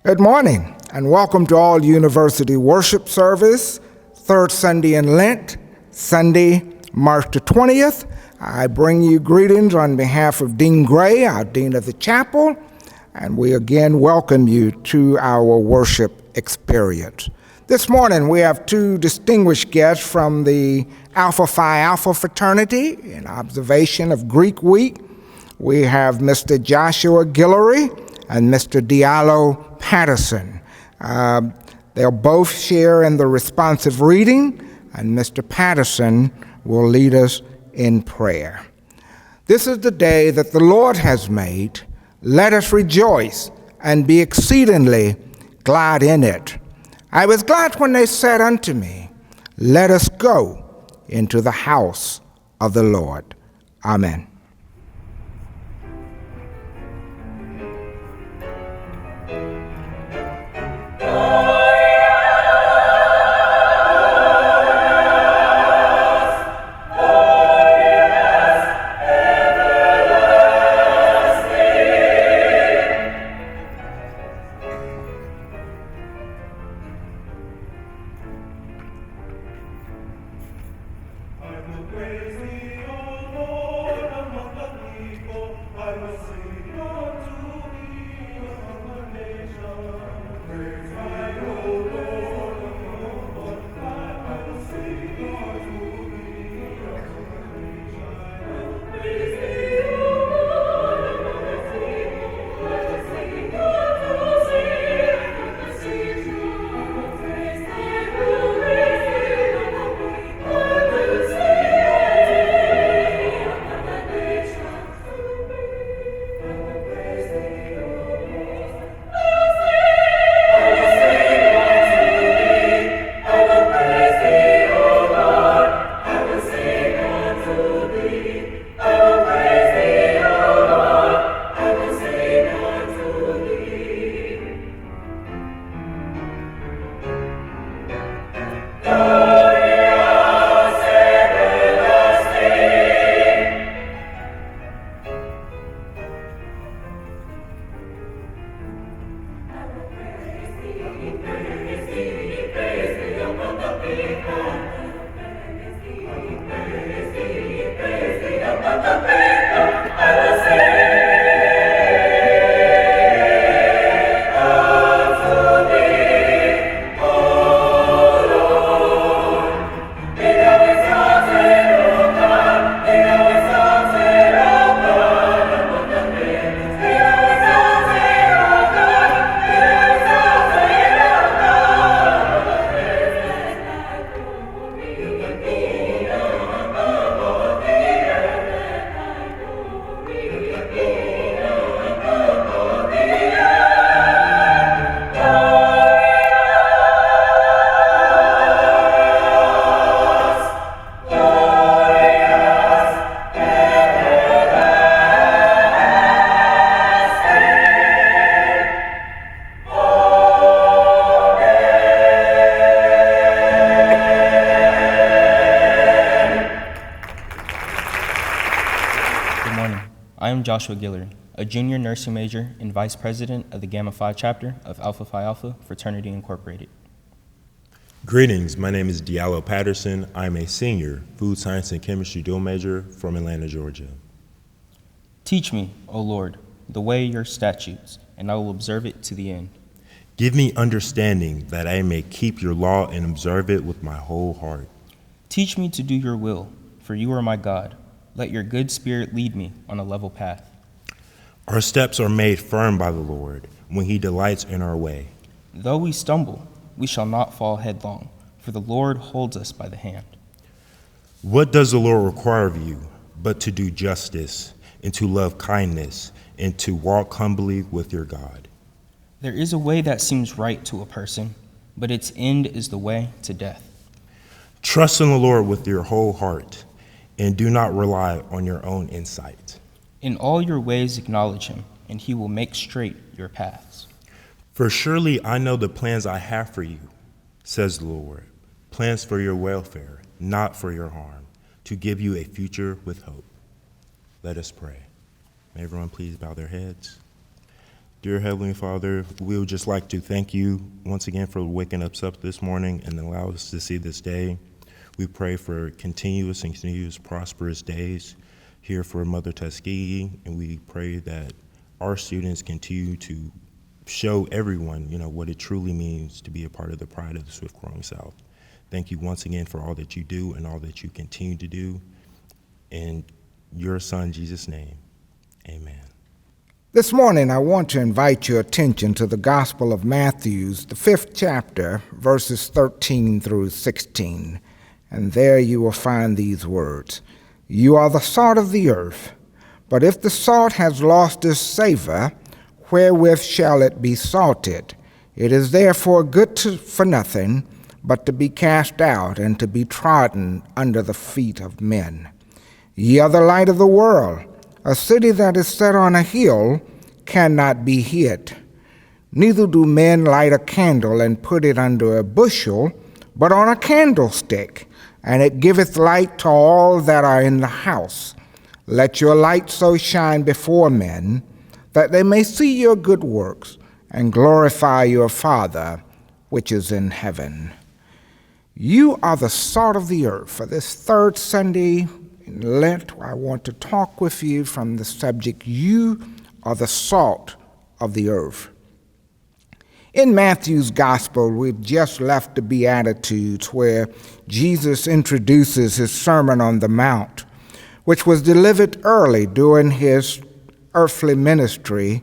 Good morning, and welcome to All University Worship Service, third Sunday in Lent, Sunday, March the 20th. I bring you greetings on behalf of Dean Gray, our Dean of the Chapel, and we again welcome you to our worship experience. This morning we have two distinguished guests from the Alpha Phi Alpha Fraternity in observation of Greek Week. We have Mr. Joshua Guillory and Mr. Diallo Patterson. They'll both share in the responsive reading, and Mr. Patterson will lead us in prayer. This is the day that the Lord has made. Let us rejoice and be exceedingly glad in it. I was glad when they said unto me, let us go into the house of the Lord. Amen. I am Joshua Guillory, a junior nursing major and vice president of the Gamma Phi Chapter of Alpha Phi Alpha Fraternity Incorporated. Greetings, my name is Diallo Patterson. I'm a senior food science and chemistry dual major from Atlanta, Georgia. Teach me, O Lord, the way of your statutes, and I will observe it to the end. Give me understanding that I may keep your law and observe it with my whole heart. Teach me to do your will, for you are my God. Let your good spirit lead me on a level path. Our steps are made firm by the Lord when he delights in our way. Though we stumble, we shall not fall headlong, for the Lord holds us by the hand. What does the Lord require of you but to do justice and to love kindness and to walk humbly with your God? There is a way that seems right to a person, but its end is the way to death. Trust in the Lord with your whole heart, and do not rely on your own insight. In all your ways acknowledge him, and he will make straight your paths. For surely I know the plans I have for you, says the Lord, plans for your welfare, not for your harm, to give you a future with hope. Let us pray. May everyone please bow their heads. Dear Heavenly Father, we would just like to thank you once again for waking us up this morning and allow us to see this day. We pray for continuous prosperous days here for Mother Tuskegee, and we pray that our students continue to show everyone, what it truly means to be a part of the pride of the Swift-Growing South. Thank you once again for all that you do and all that you continue to do. In your Son, Jesus' name, amen. This morning, I want to invite your attention to the Gospel of Matthew, the 5th chapter, verses 13 through 16. And there you will find these words. You are the salt of the earth, but if the salt has lost its savor, wherewith shall it be salted? It is therefore good for nothing, but to be cast out and to be trodden under the feet of men. Ye are the light of the world. A city that is set on a hill cannot be hid. Neither do men light a candle and put it under a bushel, but on a candlestick, and it giveth light to all that are in the house. Let your light so shine before men, that they may see your good works and glorify your Father which is in heaven. You are the salt of the earth. For this third Sunday in Lent, I want to talk with you from the subject, you are the salt of the earth. In Matthew's Gospel, we've just left the Beatitudes where Jesus introduces his Sermon on the Mount, which was delivered early during his earthly ministry.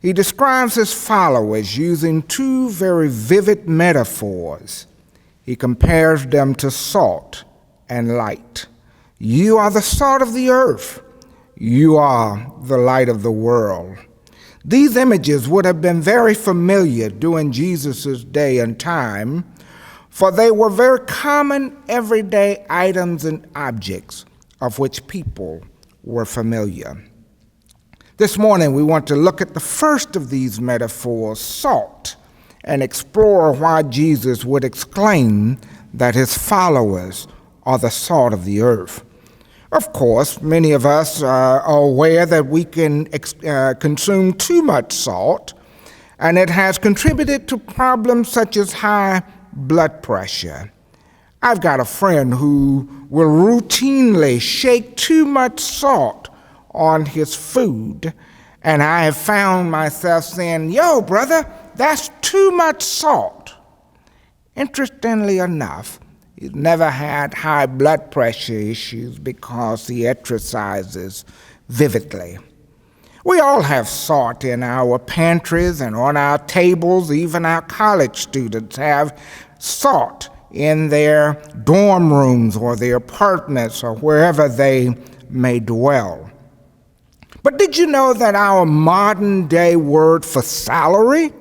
He describes his followers using two very vivid metaphors. He compares them to salt and light. You are the salt of the earth. You are the light of the world. These images would have been very familiar during Jesus' day and time, for they were very common everyday items and objects of which people were familiar. This morning we want to look at the first of these metaphors, salt, and explore why Jesus would exclaim that his followers are the salt of the earth. Of course, many of us are aware that we can consume too much salt, and it has contributed to problems such as high blood pressure. I've got a friend who will routinely shake too much salt on his food, and I have found myself saying, "Yo, brother, that's too much salt." Interestingly enough, he's never had high blood pressure issues because he exercises vividly. We all have salt in our pantries and on our tables. Even our college students have salt in their dorm rooms or their apartments or wherever they may dwell. But did you know that our modern day word for salary,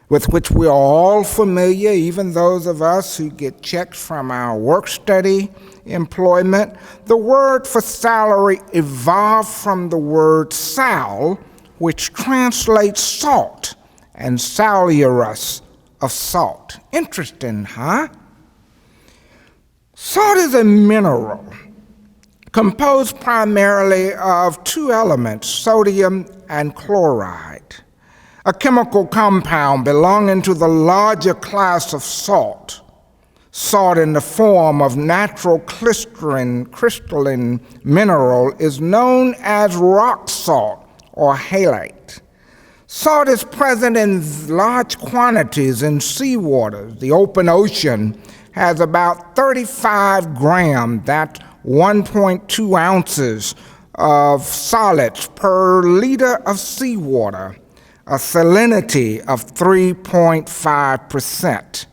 with which we are all familiar, even those of us who get checks from our work-study employment, the word for salary evolved from the word sal, which translates salt, and salurus of salt. Interesting, huh? Salt is a mineral composed primarily of two elements, sodium and chloride, a chemical compound belonging to the larger class of salt. Salt in the form of natural crystalline mineral is known as rock salt or halite. Salt is present in large quantities in seawater. The open ocean has about 35 grams, that's 1.2 ounces of solids per liter of seawater, a salinity of 3.5%.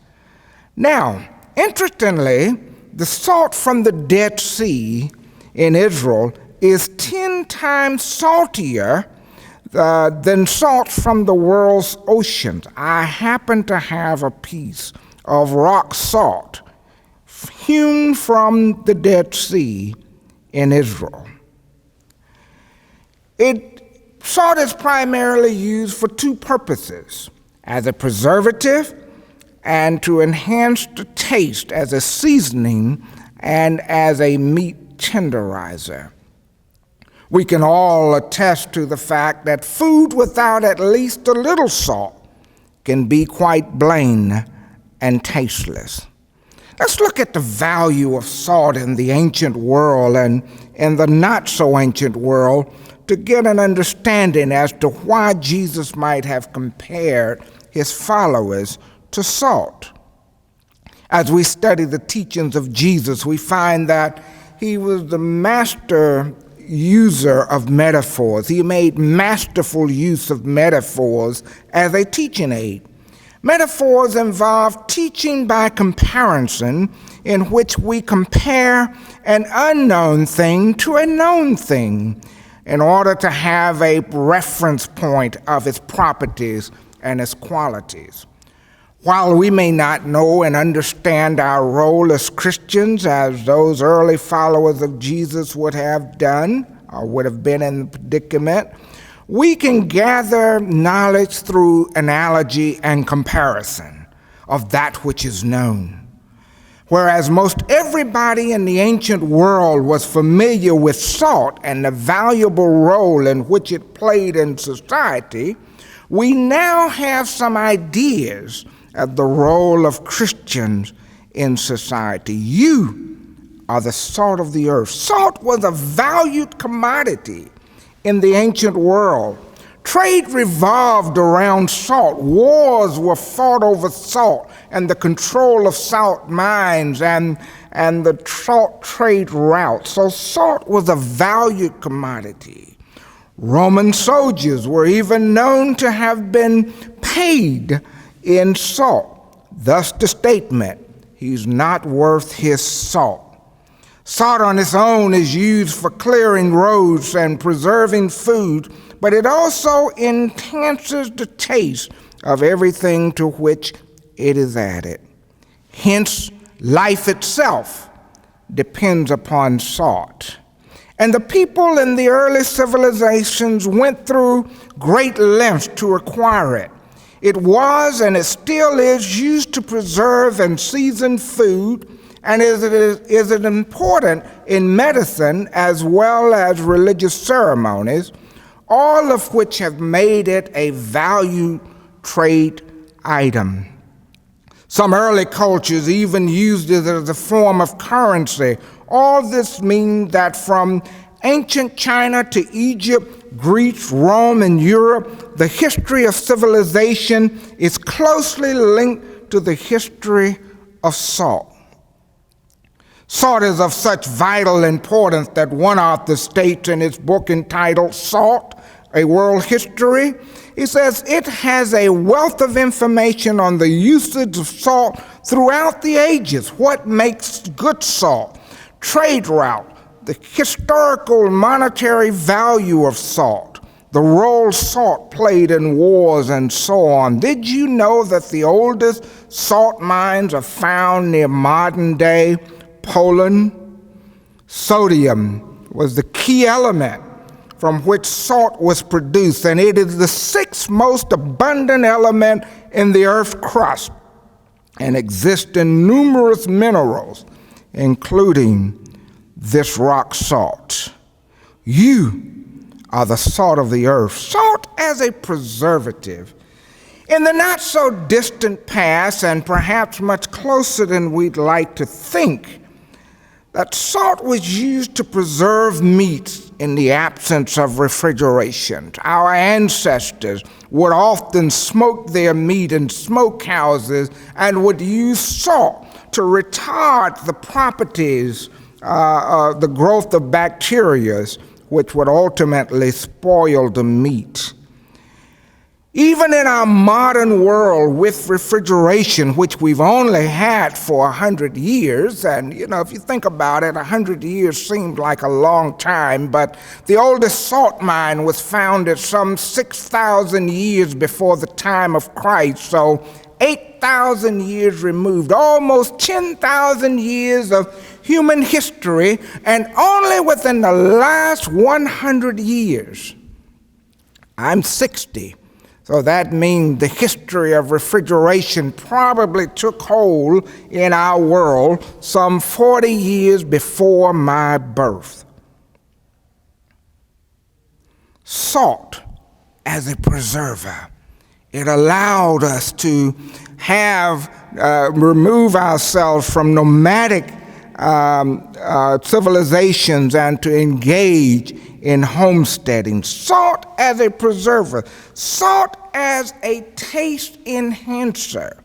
Now, interestingly, the salt from the Dead Sea in Israel is 10 times saltier than salt from the world's oceans. I happen to have a piece of rock salt hewn from the Dead Sea in Israel. Salt is primarily used for two purposes: as a preservative and to enhance the taste, as a seasoning and as a meat tenderizer. We can all attest to the fact that food without at least a little salt can be quite bland and tasteless. Let's look at the value of salt in the ancient world and in the not-so-ancient world to get an understanding as to why Jesus might have compared his followers to salt. As we study the teachings of Jesus, we find that he was the master user of metaphors. He made masterful use of metaphors as a teaching aid. Metaphors involve teaching by comparison, in which we compare an unknown thing to a known thing in order to have a reference point of its properties and its qualities. While we may not know and understand our role as Christians as those early followers of Jesus would have done or would have been in the predicament, we can gather knowledge through analogy and comparison of that which is known. Whereas most everybody in the ancient world was familiar with salt and the valuable role in which it played in society, we now have some ideas of the role of Christians in society. You are the salt of the earth. Salt was a valued commodity in the ancient world. Trade revolved around salt. Wars were fought over salt and the control of salt mines and the salt trade routes. So salt was a valued commodity. Roman soldiers were even known to have been paid in salt. Thus the statement, he's not worth his salt. Salt on its own is used for clearing roads and preserving food, but it also enhances the taste of everything to which it is added. Hence, life itself depends upon salt. And the people in the early civilizations went through great lengths to acquire it. It was, and it still is, used to preserve and season food, and is important in medicine as well as religious ceremonies, all of which have made it a valued trade item. Some early cultures even used it as a form of currency. All this means that from ancient China to Egypt, Greece, Rome, and Europe, the history of civilization is closely linked to the history of salt. Salt is of such vital importance that one author states in his book entitled Salt, A World History, he says it has a wealth of information on the usage of salt throughout the ages, what makes good salt, trade route, the historical monetary value of salt, the role salt played in wars, and so on. Did you know that the oldest salt mines are found near modern-day Poland? Sodium was the key element from which salt was produced, and it is the sixth most abundant element in the Earth's crust and exists in numerous minerals, including this rock salt. You are the salt of the earth. Salt as a preservative. In the not-so-distant past, and perhaps much closer than we'd like to think, that salt was used to preserve meat in the absence of refrigeration. Our ancestors would often smoke their meat in smokehouses and would use salt to retard the properties, the growth of bacteria, which would ultimately spoil the meat. Even in our modern world with refrigeration, which we've only had for 100 years, and if you think about it, 100 years seemed like a long time, but the oldest salt mine was founded some 6,000 years before the time of Christ, so 8,000 years removed, almost 10,000 years of human history, and only within the last 100 years. I'm 60. So that means the history of refrigeration probably took hold in our world some 40 years before my birth. Salt as a preserver. It allowed us to remove ourselves from nomadic civilizations and to engage in homesteading. Salt as a preserver. Salt as a taste enhancer.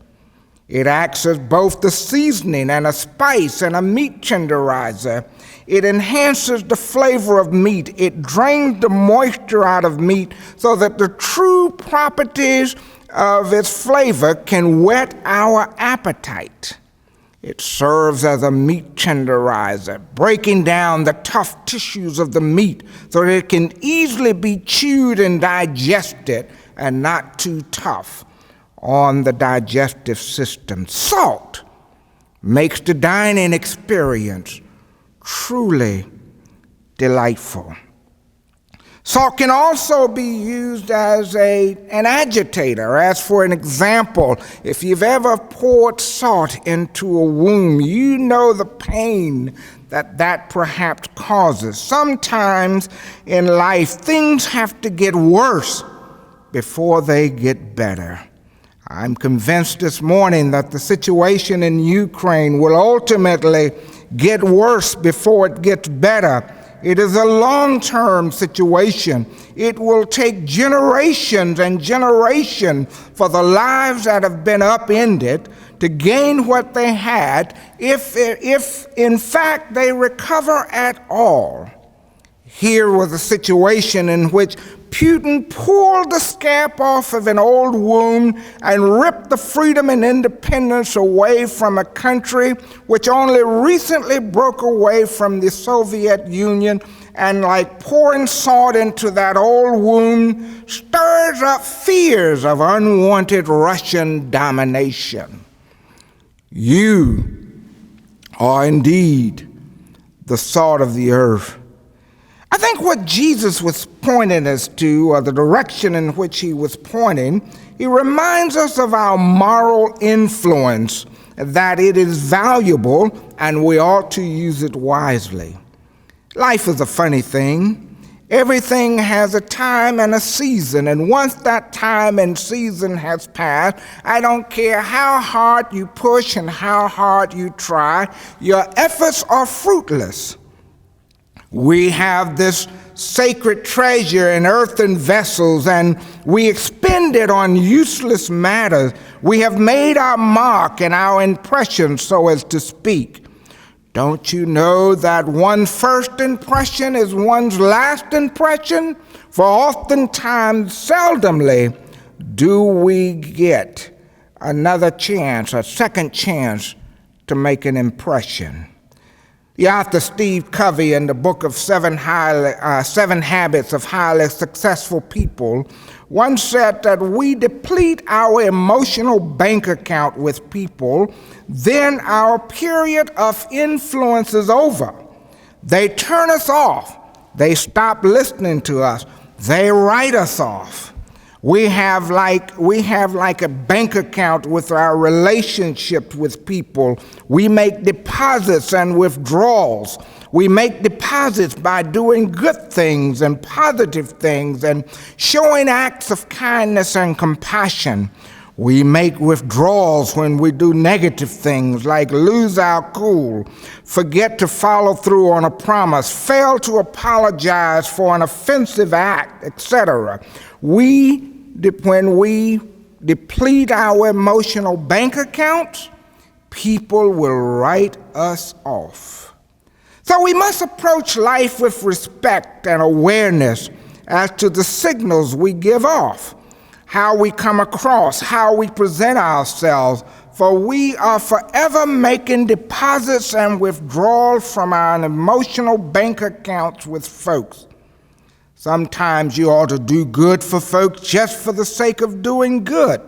It acts as both the seasoning and a spice and a meat tenderizer. It enhances the flavor of meat. It drains the moisture out of meat so that the true properties of its flavor can whet our appetite. It serves as a meat tenderizer, breaking down the tough tissues of the meat so that it can easily be chewed and digested and not too tough on the digestive system. Salt makes the dining experience truly delightful. Salt can also be used as an agitator. As for an example, if you've ever poured salt into a wound, you know the pain that perhaps causes. Sometimes in life, things have to get worse before they get better. I'm convinced this morning that the situation in Ukraine will ultimately get worse before it gets better. It is a long-term situation. It will take generations and generations for the lives that have been upended to gain what they had, if in fact they recover at all. Here was a situation in which Putin pulled the scab off of an old wound and ripped the freedom and independence away from a country which only recently broke away from the Soviet Union, and like pouring salt into that old wound stirs up fears of unwanted Russian domination. You are indeed the salt of the earth. I think what Jesus was pointing us to, or the direction in which he was pointing, he reminds us of our moral influence, that it is valuable and we ought to use it wisely. Life is a funny thing. Everything has a time and a season, and once that time and season has passed, I don't care how hard you push and how hard you try, your efforts are fruitless. We have this sacred treasure in earthen vessels, and we expend it on useless matters. We have made our mark and our impression, so as to speak. Don't you know that one's first impression is one's last impression? For oftentimes, seldomly, do we get another chance, a second chance to make an impression. The author Steve Covey, in the book of Seven Habits of Highly Successful People, once said that we deplete our emotional bank account with people, then our period of influence is over. They turn us off. They stop listening to us. They write us off. We have like a bank account with our relationship with people. We make deposits and withdrawals. We make deposits by doing good things and positive things and showing acts of kindness and compassion. We make withdrawals when we do negative things like lose our cool, forget to follow through on a promise, fail to apologize for an offensive act, etc. When we deplete our emotional bank accounts, people will write us off. So we must approach life with respect and awareness as to the signals we give off, how we come across, how we present ourselves, for we are forever making deposits and withdrawals from our emotional bank accounts with folks. Sometimes you ought to do good for folks just for the sake of doing good.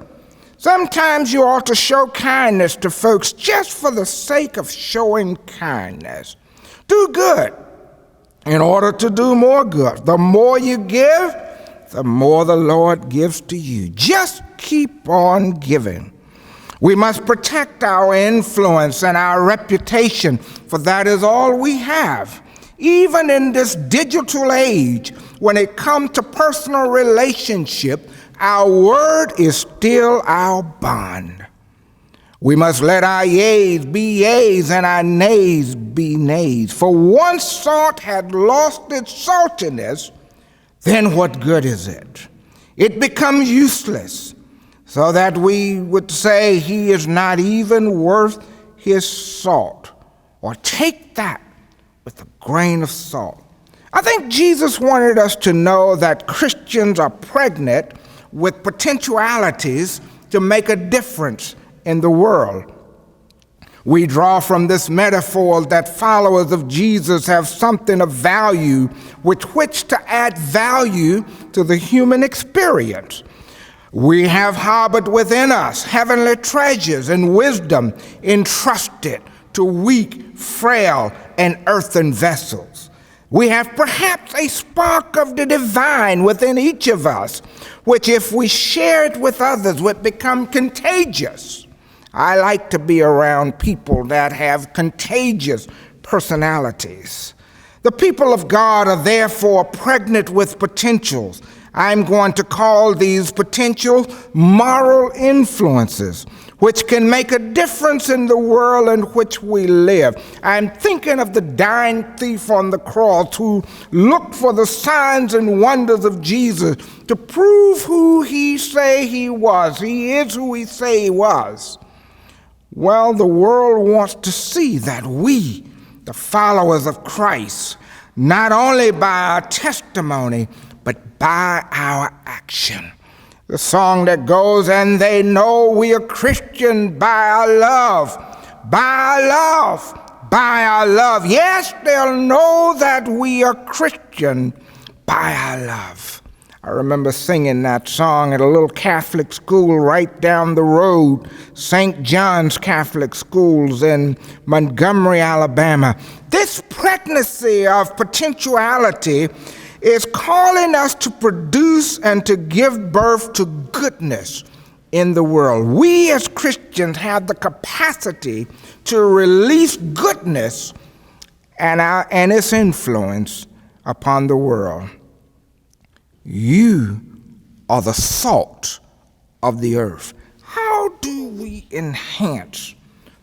Sometimes you ought to show kindness to folks just for the sake of showing kindness. Do good in order to do more good. The more you give, the more the Lord gives to you. Just keep on giving. We must protect our influence and our reputation, for that is all we have. Even in this digital age, when it comes to personal relationship, our word is still our bond. We must let our yeas be yeas and our nays be nays. For once salt had lost its saltiness, then what good is it? It becomes useless, so that we would say he is not even worth his salt, or take that with a grain of salt. I think Jesus wanted us to know that Christians are pregnant with potentialities to make a difference in the world. We draw from this metaphor that followers of Jesus have something of value with which to add value to the human experience. We have harbored within us heavenly treasures and wisdom entrusted to weak, frail, and earthen vessels. We have perhaps a spark of the divine within each of us, which if we share it with others would become contagious. I like to be around people that have contagious personalities. The people of God are therefore pregnant with potentials. I'm going to call these potential moral influences, which can make a difference in the world in which we live. I'm thinking of the dying thief on the cross who looked for the signs and wonders of Jesus to prove who he say he was. He is who he say he was. Well, the world wants to see that we, the followers of Christ, not only by our testimony, but by our action. The song that goes, and they know we are Christian by our love, by our love, by our love. Yes, they'll know that we are Christian by our love. I remember singing that song at a little Catholic school right down the road, St. John's Catholic Schools in Montgomery, Alabama. This pregnancy of potentiality is calling us to produce and to give birth to goodness in the world. We as Christians have the capacity to release goodness and its influence upon the world. You are the salt of the earth. How do we enhance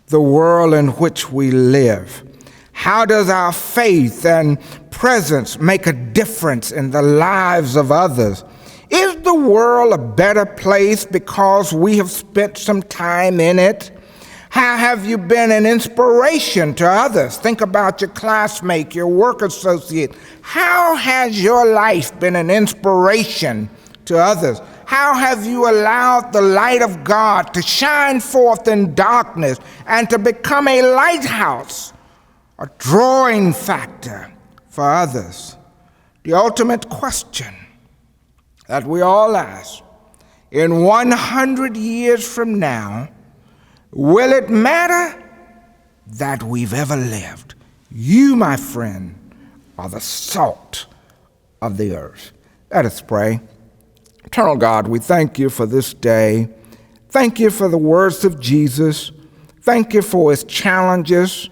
the world in which we live? How does our faith and presence make a difference in the lives of others? Is the world a better place because we have spent some time in it? How have you been an inspiration to others? Think about your classmate, your work associate. How has your life been an inspiration to others? How have you allowed the light of God to shine forth in darkness and to become a lighthouse, a drawing factor for others? The ultimate question that we all ask, in 100 years from now, will it matter that we've ever lived? You, my friend, are the salt of the earth. Let us pray. Eternal God, we thank you for this day. Thank you for the words of Jesus. Thank you for his challenges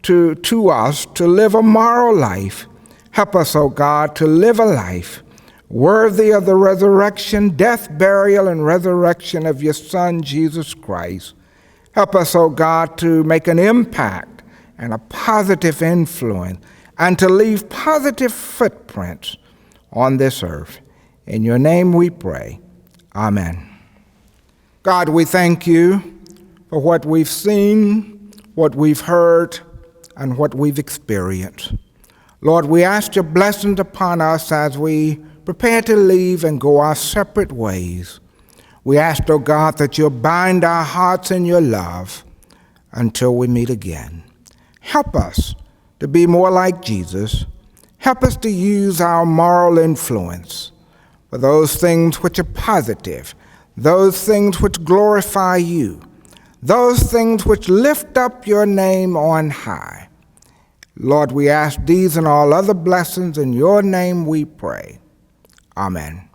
to us to live a moral life. Help us, O God, to live a life worthy of the resurrection, death, burial, and resurrection of your Son, Jesus Christ. Help us, O God, to make an impact and a positive influence and to leave positive footprints on this earth. In your name we pray. Amen. God, we thank you for what we've seen, what we've heard, and what we've experienced. Lord, we ask your blessings upon us as we prepare to leave and go our separate ways. We ask, O God, that you'll bind our hearts in your love until we meet again. Help us to be more like Jesus. Help us to use our moral influence for those things which are positive, those things which glorify you, those things which lift up your name on high. Lord, we ask these and all other blessings in your name we pray. Amen.